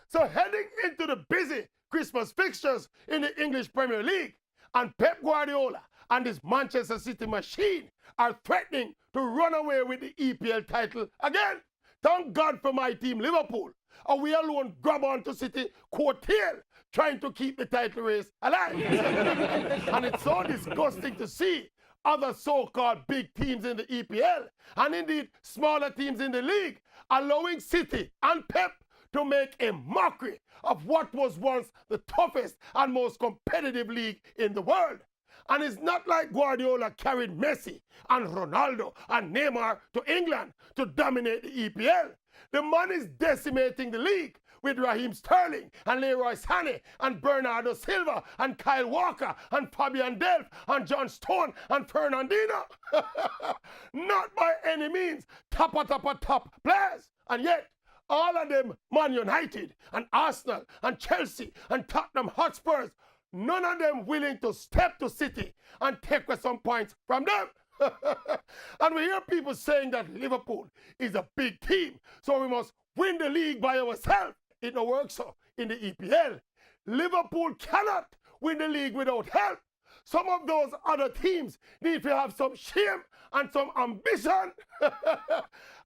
So heading into the busy Christmas fixtures in the English Premier League, and Pep Guardiola and his Manchester City machine are threatening to run away with the EPL title again. Thank God for my team Liverpool. And we alone grab onto City coattail, trying to keep the title race alive. And it's so disgusting to see other so-called big teams in the EPL, and indeed smaller teams in the league, allowing City and Pep to make a mockery of what was once the toughest and most competitive league in the world. And it's not like Guardiola carried Messi and Ronaldo and Neymar to England to dominate the EPL. The man is decimating the league with Raheem Sterling and Leroy Sané and Bernardo Silva and Kyle Walker and Fabian Delph and John Stone and Fernandinho. Not by any means top players. And yet, all of them, Man United and Arsenal and Chelsea and Tottenham Hotspurs, none of them willing to step to City and take away some points from them. And we hear people saying that Liverpool is a big team, so we must win the league by ourselves. It don't work so in the EPL. Liverpool cannot win the league without help. Some of those other teams need to have some shame and some ambition.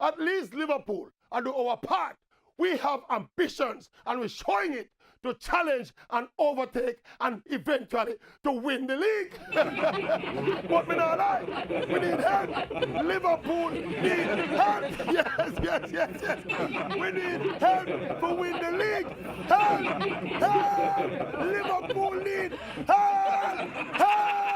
At least Liverpool and do our part. We have ambitions and we're showing it to challenge and overtake and eventually to win the league. But we not lie. We need help. Liverpool need help. Yes. We need help to win the league. Help! Liverpool need help!